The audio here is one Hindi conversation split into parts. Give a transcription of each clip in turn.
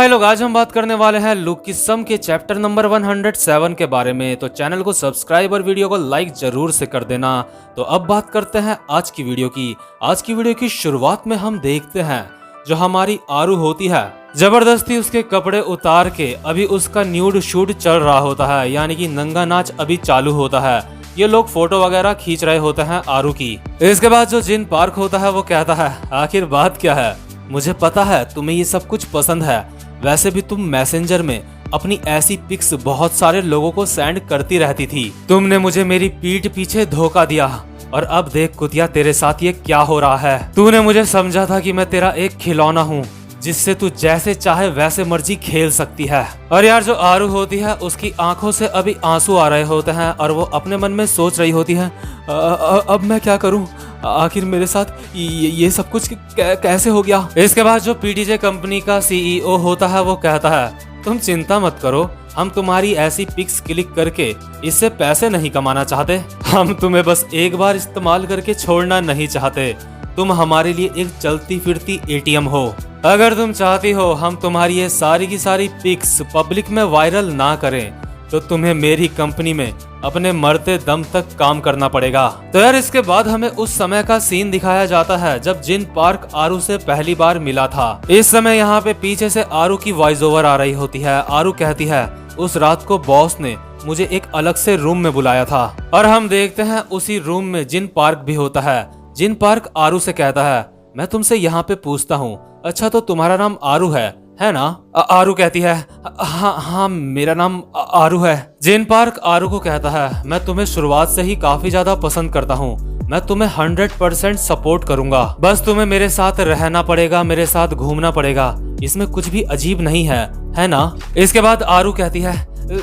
भाई लोग, आज हम बात करने वाले हैं लुक किस्म के चैप्टर नंबर 107 के बारे में। तो चैनल को सब्सक्राइब और वीडियो को लाइक जरूर से कर देना। तो अब बात करते हैं आज की वीडियो की। आज की वीडियो की शुरुआत में हम देखते हैं जो हमारी आरू होती है, जबरदस्ती उसके कपड़े उतार के अभी उसका न्यूड शूट चल रहा होता है, यानी कि नंगा नाच अभी चालू होता है। ये लोग फोटो वगैरह खींच रहे होते हैं आरू की। इसके बाद जो जिन पार्क होता है वो कहता है, आखिर बात क्या है? मुझे पता है तुम्हें ये सब कुछ पसंद है। वैसे भी तुम मैसेंजर में अपनी ऐसी पिक्स बहुत सारे लोगों को सेंड करती रहती थी। तुमने मुझे मेरी पीठ पीछे धोखा दिया और अब देख कुतिया तेरे साथ ये क्या हो रहा है। तूने मुझे समझा था कि मैं तेरा एक खिलौना हूँ जिससे तू जैसे चाहे वैसे मर्जी खेल सकती है। और यार जो आरू होती है उसकी आंखों से अभी आंसू आ रहे होते हैं और वो अपने मन में सोच रही होती है, अब मैं क्या करूं? आखिर मेरे साथ ये सब कुछ कैसे हो गया? इसके बाद जो पीटीजे कंपनी का सीईओ होता है वो कहता है, तुम चिंता मत करो, हम तुम्हारी ऐसी पिक्स क्लिक करके इससे पैसे नहीं कमाना चाहते। हम तुम्हें बस एक बार इस्तेमाल करके छोड़ना नहीं चाहते। तुम हमारे लिए एक चलती फिरती एटीएम हो। अगर तुम चाहती हो हम तुम्हारी ये सारी की सारी पिक्स पब्लिक में वायरल ना करें तो तुम्हें मेरी कंपनी में अपने मरते दम तक काम करना पड़ेगा। तो यार इसके बाद हमें उस समय का सीन दिखाया जाता है जब जिन पार्क आरू से पहली बार मिला था। इस समय यहाँ पे पीछे से आरू की वॉइस ओवर आ रही होती है। आरू कहती है, उस रात को बॉस ने मुझे एक अलग से रूम में बुलाया था। और हम देखते हैं उसी रूम में जिन पार्क भी होता है। जिन पार्क आरू से कहता है, मैं तुमसे यहाँ पे पूछता हूँ, अच्छा तो तुम्हारा नाम आरू है ना? आरू कहती है, हाँ मेरा नाम आरू है। जिन पार्क आरू को कहता है, मैं तुम्हें शुरुआत से ही काफी ज्यादा पसंद करता हूँ। मैं तुम्हें 100% सपोर्ट करूंगा। बस तुम्हें मेरे साथ रहना पड़ेगा, मेरे साथ घूमना पड़ेगा। इसमें कुछ भी अजीब नहीं है ना? इसके बाद आरू कहती है,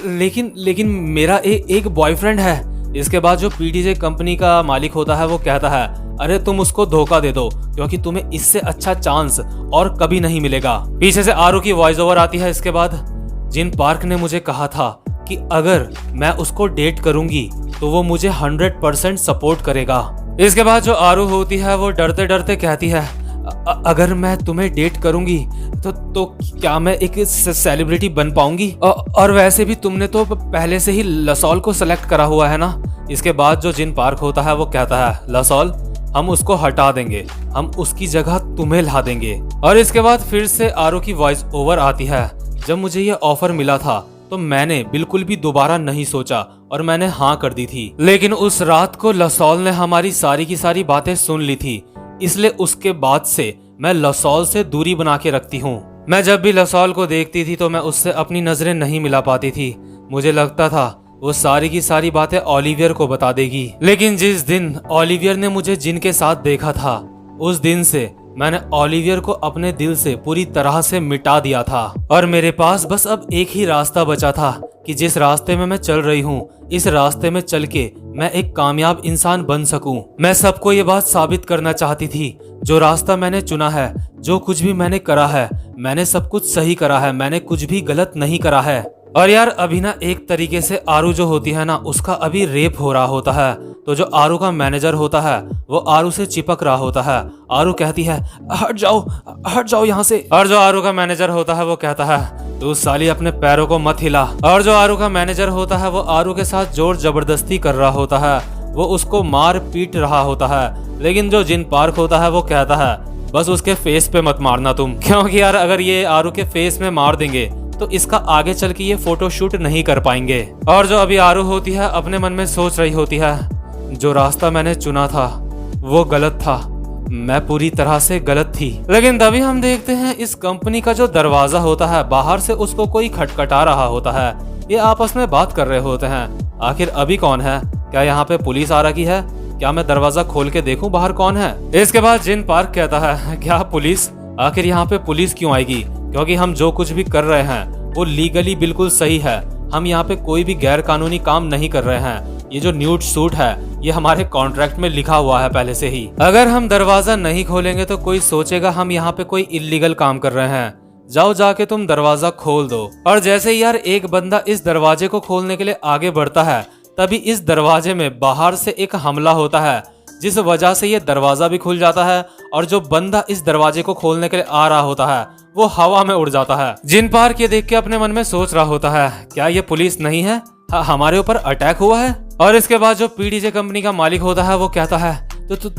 लेकिन मेरा एक बॉयफ्रेंड है। इसके बाद जो पीटीजे कंपनी का मालिक होता है वो कहता है, अरे तुम उसको धोखा दे दो क्योंकि तुम्हें इससे अच्छा चांस और कभी नहीं मिलेगा। पीछे से आरू की वॉइस ओवर आती है। इसके बाद, जिन पार्क ने मुझे कहा था कि अगर मैं उसको डेट करूंगी तो वो मुझे 100% सपोर्ट करेगा। इसके बाद जो आरू होती है वो डरते डरते कहती है, अगर मैं तुम्हें डेट करूंगी तो क्या मैं एक सेलिब्रिटी बन पाऊंगी? और वैसे भी तुमने तो पहले से ही लसॉल को सेलेक्ट करा हुआ है ना? इसके बाद जो जिन पार्क होता है वो कहता है, लसॉल हम उसको हटा देंगे, हम उसकी जगह तुम्हें ला देंगे। और इसके बाद फिर से आरू की वॉइस ओवर आती है, जब मुझे ये ऑफर मिला था तो मैंने बिल्कुल भी दोबारा नहीं सोचा और मैंने हाँ कर दी थी। लेकिन उस रात को लसॉल ने हमारी सारी की सारी बातें सुन ली थी, इसलिए उसके बाद से मैं लसॉल से दूरी बना के रखती हूँ। मैं जब भी लसॉल को देखती थी तो मैं उससे अपनी नजरें नहीं मिला पाती थी। मुझे लगता था वो सारी की सारी बातें ओलिवियर को बता देगी। लेकिन जिस दिन ओलिवियर ने मुझे जिन के साथ देखा था उस दिन से मैंने ओलिवियर को अपने दिल से पूरी तरह से मिटा दिया था। और मेरे पास बस अब एक ही रास्ता बचा था कि जिस रास्ते में मैं चल रही हूँ इस रास्ते में चल के मैं एक कामयाब इंसान बन सकूं। मैं सबको ये बात साबित करना चाहती थी, जो रास्ता मैंने चुना है, जो कुछ भी मैंने करा है, मैंने सब कुछ सही करा है, मैंने कुछ भी गलत नहीं करा है। और यार अभी ना एक तरीके से आरू जो होती है ना उसका अभी रेप हो रहा होता है। तो जो आरू का मैनेजर होता है वो आरू से चिपक रहा होता है। आरू कहती है, हट जाओ यहाँ से। और जो आरू का मैनेजर होता है वो कहता है, तू साली अपने पैरों को मत हिला। और जो आरू का मैनेजर होता है वो आरू के साथ जोर जबरदस्ती कर रहा होता है, वो उसको मार पीट रहा होता है। लेकिन जो जिन पार्क होता है वो कहता है, बस उसके फेस पे मत मारना तुम, क्योंकि यार अगर ये आरू के फेस में मार देंगे तो इसका आगे चल के ये फोटो शूट नहीं कर पाएंगे। और जो अभी आरू होती है अपने मन में सोच रही होती है, जो रास्ता मैंने चुना था वो गलत था, मैं पूरी तरह से गलत थी। लेकिन तभी हम देखते हैं इस कंपनी का जो दरवाजा होता है बाहर से उसको कोई खटखटा रहा होता है। ये आपस में बात कर रहे होते हैं, आखिर अभी कौन है? क्या यहाँ पे पुलिस आ रही है? क्या मैं दरवाजा खोल के देखूं बाहर कौन है? इसके बाद जिन पार्क कहता है, क्या पुलिस? आखिर यहाँ पे पुलिस क्यों आएगी? क्योंकि हम जो कुछ भी कर रहे हैं वो लीगली बिल्कुल सही है। हम यहाँ पे कोई भी गैर कानूनी काम नहीं कर रहे हैं। ये जो न्यूड सूट है ये हमारे कॉन्ट्रैक्ट में लिखा हुआ है पहले से ही। अगर हम दरवाजा नहीं खोलेंगे तो कोई सोचेगा हम यहाँ पे कोई इल्लीगल काम कर रहे हैं। जाओ जाके तुम दरवाजा खोल दो। और जैसे ही यार एक बंदा इस दरवाजे को खोलने के लिए आगे बढ़ता है तभी इस दरवाजे में बाहर से एक हमला होता है। जिस वजह से ये दरवाजा भी खुल जाता है और जो बंदा इस दरवाजे को खोलने के लिए आ रहा होता है वो हवा में उड़ जाता है। जिन पार्क ये देख के अपने मन में सोच रहा होता है, क्या ये पुलिस नहीं है, हमारे ऊपर अटैक हुआ है। और इसके बाद जो पीडीजे कंपनी का मालिक होता है वो कहता है, तो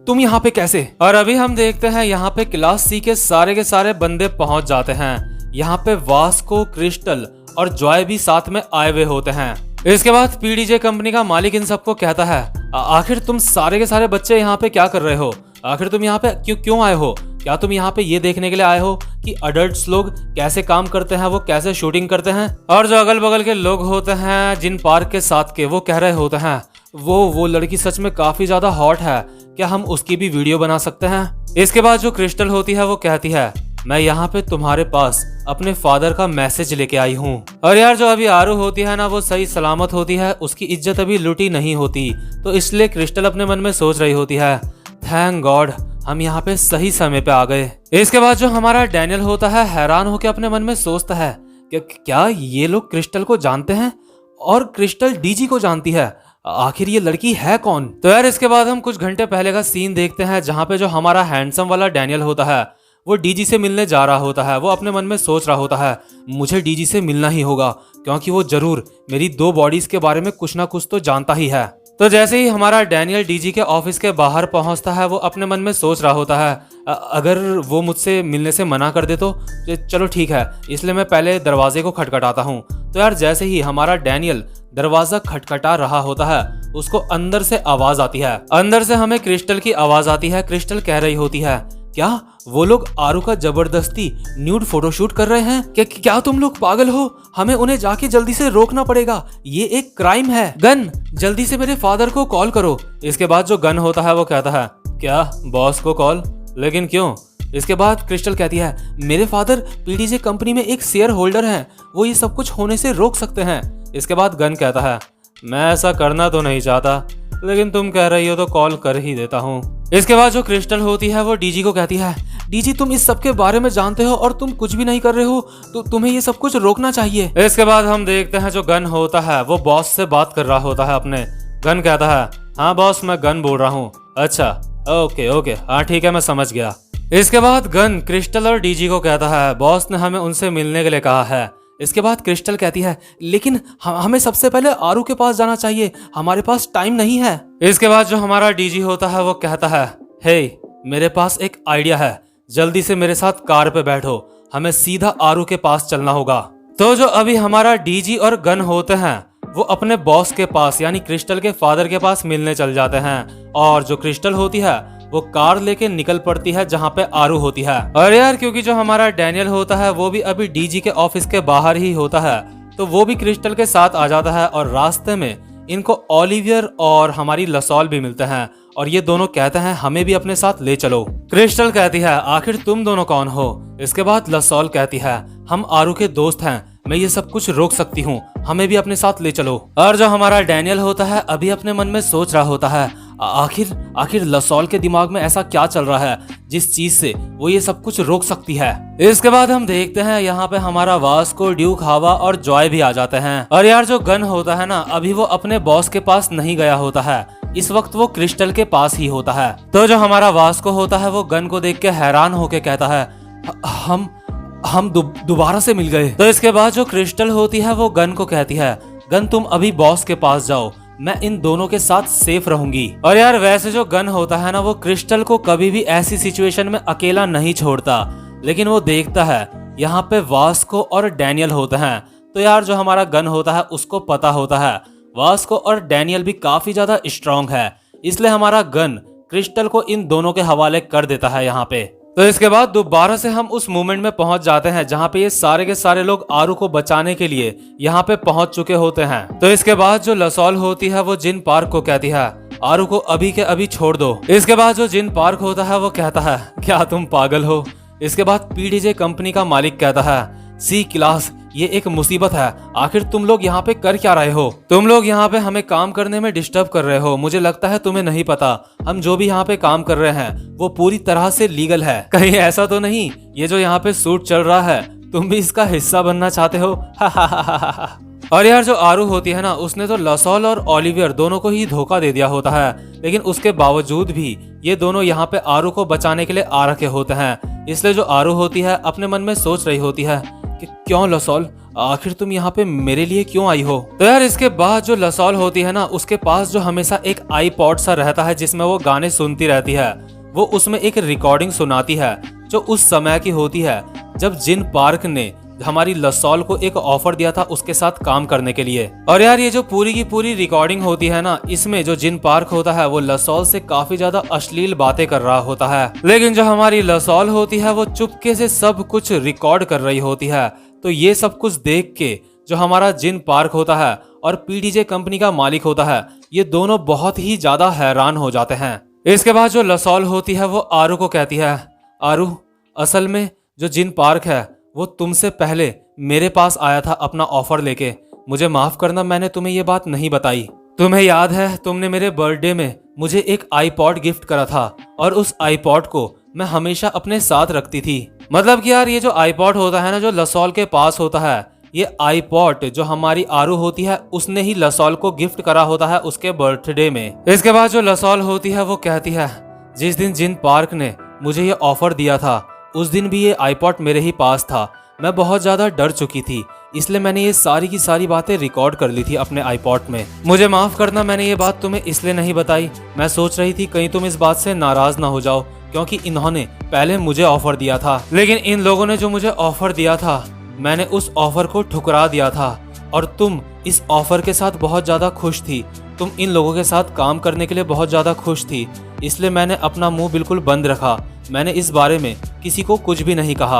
तुम यहाँ पे कैसे। और अभी हम देखते हैं यहाँ पे क्लास सी के सारे बंदे पहुंच जाते हैं। यहाँ पे वास्को, क्रिस्टल और जॉय भी साथ में आए हुए होते हैं। इसके बाद पीडीजे कंपनी का मालिक इन सबको कहता है, आखिर तुम सारे के सारे बच्चे यहाँ पे क्या कर रहे हो, आखिर तुम यहाँ पे क्यों आए हो, क्या तुम यहाँ पे ये देखने के लिए आए हो कि अडल्ट्स लोग कैसे काम करते हैं, वो कैसे शूटिंग करते हैं। और जो अगल बगल के लोग होते हैं जिन पार्क के साथ के, वो कह रहे होते हैं, वो लड़की सच में काफी ज्यादा हॉट है, क्या हम उसकी भी वीडियो बना सकते हैं। इसके बाद जो क्रिस्टल होती है वो कहती है, मैं यहाँ पे तुम्हारे पास अपने फादर का मैसेज लेके आई हूँ। और यार जो अभी आरू होती है ना वो सही सलामत होती है, उसकी इज्जत अभी लुटी नहीं होती, तो इसलिए क्रिस्टल अपने मन में सोच रही होती है, थैंक गॉड हम यहाँ पे सही समय पे आ गए। इसके बाद जो हमारा डैनियल होता है हैरान होकर अपने मन में सोचता है कि क्या ये लोग क्रिस्टल को जानते हैं और क्रिस्टल डीजी को जानती है, आखिर ये लड़की है कौन। तो यार इसके बाद हम कुछ घंटे पहले का सीन देखते हैं जहाँ पे जो हमारा हैंडसम वाला डैनियल होता है वो डीजी से मिलने जा रहा होता है। वो अपने मन में सोच रहा होता है, मुझे डीजी से मिलना ही होगा क्योंकि वो जरूर मेरी 2 बॉडीज के बारे में कुछ ना कुछ तो जानता ही है। तो जैसे ही हमारा डैनियल डीजी के ऑफिस के बाहर पहुंचता है वो अपने मन में सोच रहा होता है, अगर वो मुझसे मिलने से मना कर दे तो चलो ठीक है, इसलिए मैं पहले दरवाजे को खटखटाता हूँ। तो यार जैसे ही हमारा डैनियल दरवाजा खटखटा रहा होता है उसको अंदर से आवाज आती है। अंदर से हमें क्रिस्टल की आवाज आती है। क्रिस्टल कह रही होती है, क्या वो लोग आरू का जबरदस्ती न्यूड फोटोशूट कर रहे हैं, क्या तुम लोग पागल हो, हमें उन्हें जाके जल्दी से रोकना पड़ेगा, ये एक क्राइम है। गन जल्दी से मेरे फादर को कॉल करो। इसके बाद जो गन होता है वो कहता है, क्या बॉस को कॉल, लेकिन क्यों। इसके बाद क्रिस्टल कहती है, मेरे फादर पीडीजे कंपनी में एक शेयर होल्डर हैं, वो ये सब कुछ होने से रोक सकते हैं। इसके बाद गन कहता है, मैं ऐसा करना तो नहीं चाहता लेकिन तुम कह रही हो तो कॉल कर ही देता हूँ। इसके बाद जो क्रिस्टल होती है वो डीजी को कहती है, डीजी तुम इस सब के बारे में जानते हो और तुम कुछ भी नहीं कर रहे हो, तो तुम्हें ये सब कुछ रोकना चाहिए। इसके बाद हम देखते हैं जो गन होता है वो बॉस से बात कर रहा होता है अपने। गन कहता है, हाँ बॉस मैं गन बोल रहा हूँ। अच्छा ओके हाँ ठीक है मैं समझ गया। इसके बाद गन क्रिस्टल और डीजी को कहता है, बॉस ने हमें उनसे मिलने के लिए कहा है। इसके बाद क्रिस्टल कहती है, लेकिन हमें सबसे पहले आरू के पास जाना चाहिए, हमारे पास टाइम नहीं है। इसके बाद जो हमारा डीजी होता है वो कहता है, हे मेरे पास एक आइडिया है, जल्दी से मेरे साथ कार पे बैठो, हमें सीधा आरू के पास चलना होगा। तो जो अभी हमारा डीजी और गन होते हैं वो अपने बॉस के पास यानी क्रिस्टल के फादर के पास मिलने चल जाते हैं। और जो क्रिस्टल होती है वो कार लेके निकल पड़ती है जहाँ पे आरू होती है। और यार क्योंकि जो हमारा डैनियल होता है वो भी अभी डीजी के ऑफिस के बाहर ही होता है, तो वो भी क्रिस्टल के साथ आ जाता है। और रास्ते में इनको ओलिवियर और हमारी लसॉल भी मिलते हैं और ये दोनों कहते हैं हमें भी अपने साथ ले चलो। क्रिस्टल कहती है, आखिर तुम दोनों कौन हो। इसके बाद लसॉल कहती है, हम आरू के दोस्त हैं, मैं ये सब कुछ रोक सकती हूँ, हमें भी अपने साथ ले चलो। और जो हमारा डैनियल होता है अभी अपने मन में सोच रहा होता है, आखिर लसॉल के दिमाग में ऐसा क्या चल रहा है जिस चीज से वो ये सब कुछ रोक सकती है। इसके बाद हम देखते हैं यहाँ पे हमारा वास्को, ड्यूक, हावा और जॉय भी आ जाते हैं। और यार जो गन होता है ना अभी वो अपने बॉस के पास नहीं गया होता है, इस वक्त वो क्रिस्टल के पास ही होता है। तो जो हमारा वास्को होता है वो गन को देख के हैरान होके कहता है, हम दोबारा से मिल गए। तो इसके बाद जो क्रिस्टल होती है वो गन को कहती है, गन तुम अभी बॉस के पास जाओ, मैं इन दोनों के साथ सेफ रहूंगी। और यार वैसे जो गन होता है ना वो क्रिस्टल को कभी भी ऐसी सिचुएशन में अकेला नहीं छोड़ता, लेकिन वो देखता है यहाँ पे वास्को और डैनियल होते हैं। तो यार जो हमारा गन होता है उसको पता होता है वास्को और डैनियल भी काफी ज्यादा स्ट्रांग है, इसलिए हमारा गन क्रिस्टल को इन दोनों के हवाले कर देता है यहाँ पे। तो इसके बाद दोबारा से हम उस मोमेंट में पहुंच जाते हैं जहां पे ये सारे के सारे लोग आरू को बचाने के लिए यहां पे पहुंच चुके होते हैं। तो इसके बाद जो लसॉल होती है वो जिन पार्क को कहती है, आरू को अभी के अभी छोड़ दो। इसके बाद जो जिन पार्क होता है वो कहता है, क्या तुम पागल हो। इसके बाद पीडीजे कंपनी का मालिक कहता है, सी क्लास ये एक मुसीबत है, आखिर तुम लोग यहाँ पे कर क्या रहे हो, तुम लोग यहाँ पे हमें काम करने में डिस्टर्ब कर रहे हो, मुझे लगता है तुम्हें नहीं पता हम जो भी यहाँ पे काम कर रहे हैं वो पूरी तरह से लीगल है, कहीं ऐसा तो नहीं ये जो यहाँ पे शूट चल रहा है तुम भी इसका हिस्सा बनना चाहते हो। और यार जो आरू होती है ना, उसने तो लसॉल और ओलिवियर दोनों को ही धोखा दे दिया होता है, लेकिन उसके बावजूद भी ये दोनों यहाँ पे आरू को बचाने के लिए आ रखे होते हैं। इसलिए जो आरू होती है अपने मन में सोच रही होती है कि क्यों लसॉल, आखिर तुम यहाँ पे मेरे लिए क्यों आई हो। तो यार इसके बाद जो लसॉल होती है ना, उसके पास जो हमेशा एक आईपॉड सा रहता है जिसमें वो गाने सुनती रहती है, वो उसमें एक रिकॉर्डिंग सुनाती है जो उस समय की होती है जब जिन पार्क ने हमारी लसॉल को एक ऑफर दिया था उसके साथ काम करने के लिए। और यार ये जो पूरी की पूरी रिकॉर्डिंग होती है ना, इसमें जो जिन पार्क होता है वो लसॉल से काफी ज्यादा अश्लील बातें कर रहा होता है, लेकिन जो हमारी लसॉल होती है वो चुपके से सब कुछ रिकॉर्ड कर रही होती है। तो ये सब कुछ देख के जो हमारा जिन पार्क होता है और पीडीजे कंपनी का मालिक होता है, ये दोनों बहुत ही ज्यादा हैरान हो जाते हैं। इसके बाद जो लसॉल होती है वो आरू को कहती है, आरू असल में जो जिन पार्क है वो तुमसे पहले मेरे पास आया था अपना ऑफर लेके। मुझे माफ करना, मैंने तुम्हें ये बात नहीं बताई। तुम्हें याद है तुमने मेरे बर्थडे में मुझे एक आईपॉड गिफ्ट करा था और उस आईपॉड को मैं हमेशा अपने साथ रखती थी। मतलब कि यार ये जो आईपॉड होता है ना, जो लसॉल के पास होता है, ये आईपॉड जो हमारी आरू होती है उसने ही लसॉल को गिफ्ट करा होता है उसके बर्थडे में। इसके बाद जो लसॉल होती है वो कहती है, जिस दिन जिन पार्क ने मुझे ये ऑफर दिया था उस दिन भी ये आईपॉड मेरे ही पास था। मैं बहुत ज्यादा डर चुकी थी, इसलिए मैंने ये सारी की सारी बातें रिकॉर्ड कर ली थी अपने आईपॉड में। मुझे माफ करना, मैंने ये बात तुम्हें इसलिए नहीं बताई। मैं सोच रही थी कहीं तुम इस बात से नाराज ना हो जाओ, क्योंकि इन्होंने पहले मुझे ऑफर दिया था, लेकिन इन लोगों ने जो मुझे ऑफर दिया था मैंने उस ऑफर को ठुकरा दिया था और तुम इस ऑफर के साथ बहुत ज्यादा खुश थी। तुम इन लोगों के साथ काम करने के लिए बहुत ज्यादा खुश थी, इसलिए मैंने अपना मुंह बिल्कुल बंद रखा। मैंने इस बारे में किसी को कुछ भी नहीं कहा।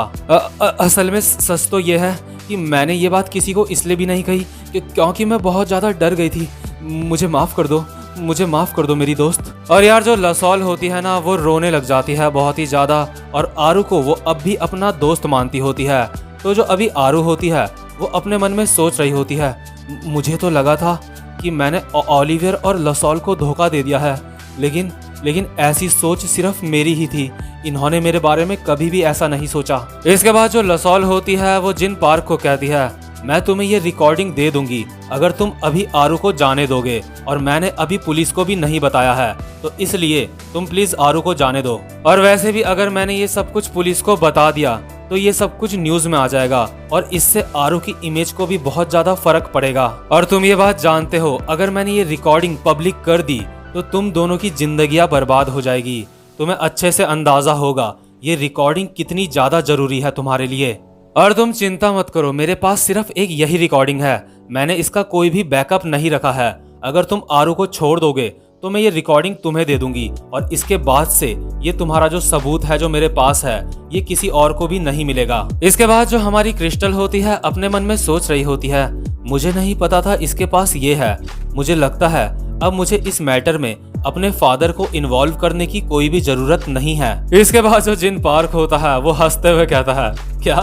असल में सच तो ये है कि मैंने ये बात किसी को इसलिए भी नहीं कही क्योंकि मैं बहुत ज्यादा डर गई थी। मुझे माफ कर दो, मुझे माफ कर दो मेरी दोस्त। और यार जो लसॉल होती है ना, वो रोने लग जाती है बहुत ही ज्यादा, और आरू को वो अब भी अपना दोस्त मानती होती है। तो जो अभी आरू होती है वो अपने मन में सोच रही होती है, मुझे तो लगा था कि मैंने ओलिवियर और लसॉल को धोखा दे दिया है, लेकिन ऐसी सोच सिर्फ मेरी ही थी। इन्होंने मेरे बारे में कभी भी ऐसा नहीं सोचा। इसके बाद जो लसॉल होती है वो जिन पार्क को कहती है, मैं तुम्हें ये रिकॉर्डिंग दे दूंगी अगर तुम अभी आरू को जाने दोगे, और मैंने अभी पुलिस को भी नहीं बताया है, तो इसलिए तुम प्लीज आरू को जाने दो। और वैसे भी अगर मैंने ये सब कुछ पुलिस को बता दिया तो ये सब कुछ न्यूज में आ जाएगा और इससे आरू की इमेज को भी बहुत ज्यादा फर्क पड़ेगा। और तुम ये बात जानते हो, अगर मैंने ये रिकॉर्डिंग पब्लिक कर दी तो तुम दोनों की जिंदगियां बर्बाद हो जाएगी। तुम्हें अच्छे से अंदाजा होगा ये रिकॉर्डिंग कितनी ज्यादा जरूरी है तुम्हारे लिए। और तुम चिंता मत करो, मेरे पास सिर्फ एक यही रिकॉर्डिंग है, मैंने इसका कोई भी बैकअप नहीं रखा है। अगर तुम आरू को छोड़ दोगे तो मैं ये रिकॉर्डिंग तुम्हें दे दूंगी, और इसके बाद से ये तुम्हारा जो सबूत है जो मेरे पास है ये किसी और को भी नहीं मिलेगा। इसके बाद जो हमारी क्रिस्टल होती है अपने मन में सोच रही होती है, मुझे नहीं पता था इसके पास ये है। मुझे लगता है अब मुझे इस मैटर में अपने फादर को इन्वॉल्व करने की कोई भी जरूरत नहीं है। इसके बाद जो जिन पार्क होता है वो हंसते हुए कहता है, क्या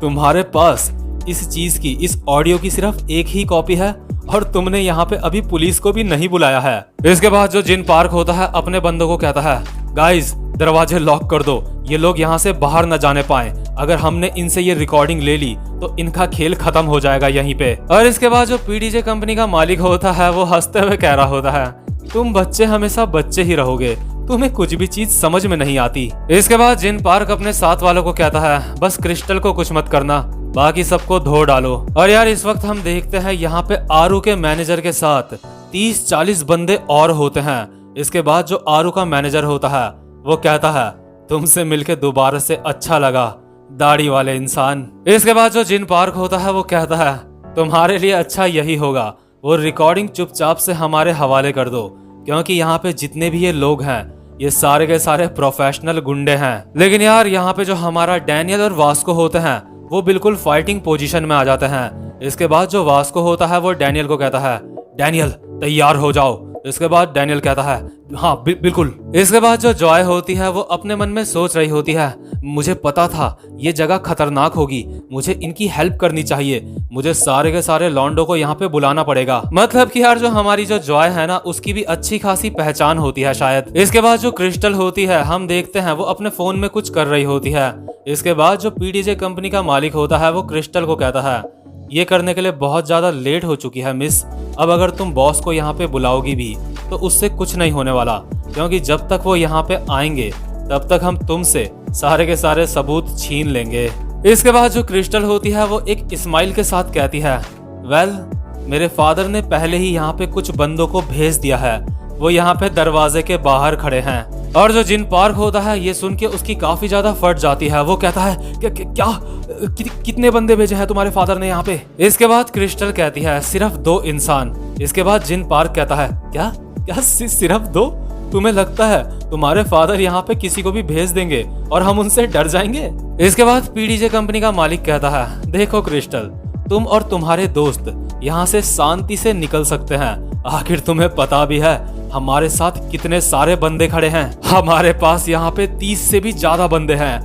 तुम्हारे पास इस चीज की, इस ऑडियो की सिर्फ एक ही कॉपी है और तुमने यहाँ पे अभी पुलिस को भी नहीं बुलाया है। इसके बाद जो जिन पार्क होता है अपने बंदों को कहता है, गाइस दरवाजे लॉक कर दो, ये लोग यहाँ से बाहर न जाने पाए। अगर हमने इनसे ये रिकॉर्डिंग ले ली तो इनका खेल खत्म हो जाएगा यहीं पे। और इसके बाद जो पीडीजे कंपनी का मालिक होता है वो हंसते हुए कह रहा होता है, तुम बच्चे हमेशा बच्चे ही रहोगे, तुम्हें कुछ भी चीज समझ में नहीं आती। इसके बाद जिन पार्क अपने साथ वालों को कहता है, बस क्रिस्टल को कुछ मत करना, बाकी सबको धो डालो। और यार इस वक्त हम देखते हैं यहाँ पे आरू के मैनेजर के साथ 30-40 बंदे और होते हैं। इसके बाद जो आरू का मैनेजर होता है वो कहता है, तुमसे मिलके दोबारा से अच्छा लगा दाढ़ी वाले इंसान। इसके बाद जो जिन पार्क होता है वो कहता है, तुम्हारे लिए अच्छा यही होगा वो रिकॉर्डिंग चुपचाप से हमारे हवाले कर दो, क्योंकि यहाँ पे जितने भी ये लोग हैं ये सारे के सारे प्रोफेशनल गुंडे हैं। लेकिन यार यहाँ पे जो हमारा डैनियल और वास्को होते हैं वो बिल्कुल फाइटिंग पोजीशन में आ जाते हैं। इसके बाद जो वास्को होता है वो डैनियल को कहता है, डैनियल तैयार हो जाओ। इसके बाद डैनियल कहता है, हाँ बिल्कुल। इसके बाद जो जॉय होती है वो अपने मन में सोच रही होती है, मुझे पता था ये जगह खतरनाक होगी, मुझे इनकी हेल्प करनी चाहिए, मुझे सारे के सारे लॉन्डो को यहाँ पे बुलाना पड़ेगा। मतलब कि यार जो हमारी जो जॉय है ना उसकी भी अच्छी खासी पहचान होती है शायद। इसके बाद जो क्रिस्टल होती है हम देखते हैं वो अपने फोन में कुछ कर रही होती है। इसके बाद जो पीडीजे कंपनी का मालिक होता है वो क्रिस्टल को कहता है, ये करने के लिए बहुत ज्यादा लेट हो चुकी है मिस। अब अगर तुम बॉस को यहाँ पे बुलाओगी भी तो उससे कुछ नहीं होने वाला, क्योंकि जब तक वो यहाँ पे आएंगे तब तक हम तुमसे सारे के सारे सबूत छीन लेंगे। इसके बाद जो क्रिस्टल होती है वो एक स्माइल के साथ कहती है, वेल मेरे फादर ने पहले ही यहाँ पे कुछ बंदों को भेज दिया है, वो यहाँ पे दरवाजे के बाहर खड़े हैं। और जो जिन पार्क होता है ये सुन के उसकी काफी ज्यादा फट जाती है। वो कहता है कितने बंदे भेजे हैं तुम्हारे फादर ने यहाँ पे। इसके बाद क्रिस्टल कहती है सिर्फ 2 इंसान। इसके बाद जिन पार्क कहता है क्या क्या सिर्फ 2? तुम्हें लगता है तुम्हारे फादर यहाँ पे किसी को भी भेज देंगे और हम उनसे डर जाएंगे? इसके बाद पीडीजे कंपनी का मालिक कहता है, देखो क्रिस्टल, तुम और तुम्हारे दोस्त यहाँ से शांति से निकल सकते हैं। आखिर तुम्हें पता भी है हमारे साथ कितने सारे बंदे खड़े हैं। हमारे पास यहाँ पे 30 से भी ज्यादा बंदे हैं।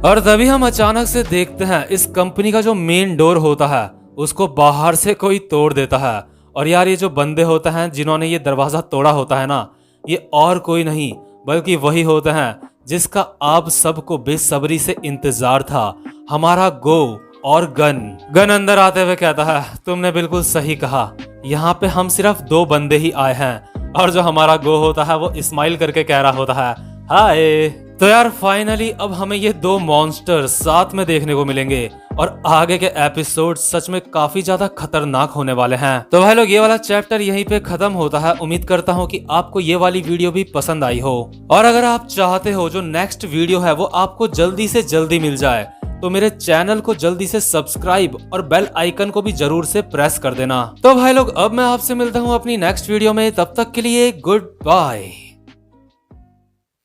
और तभी हम अचानक से देखते हैं इस कंपनी का जो मेन डोर होता है उसको बाहर से कोई तोड़ देता है। और यार ये जो बंदे होते हैं जिन्होंने ये दरवाजा तोड़ा होता है ना, ये और कोई नहीं बल्कि वही होते हैं जिसका आप सबको बेसब्री से इंतजार था, हमारा गो और गन अंदर आते हुए कहता है, तुमने बिल्कुल सही कहा, यहाँ पे हम सिर्फ 2 बंदे ही आए हैं। और जो हमारा गो होता है वो स्माइल करके कह रहा होता है, हाय। तो यार फाइनली अब हमें ये 2 मॉन्स्टर साथ में देखने को मिलेंगे और आगे के एपिसोड सच में काफी ज्यादा खतरनाक होने वाले हैं। तो भाई लोग ये वाला चैप्टर यहीं पे खत्म होता है। उम्मीद करता हूँ कि आपको ये वाली वीडियो भी पसंद आई हो, और अगर आप चाहते हो जो नेक्स्ट वीडियो है वो आपको जल्दी से जल्दी मिल जाए तो मेरे चैनल को जल्दी से सब्सक्राइब और बेल आइकन को भी जरूर से प्रेस कर देना। तो भाई लोग अब मैं आपसे मिलता हूँ अपनी नेक्स्ट वीडियो में, तब तक के लिए गुड बाय।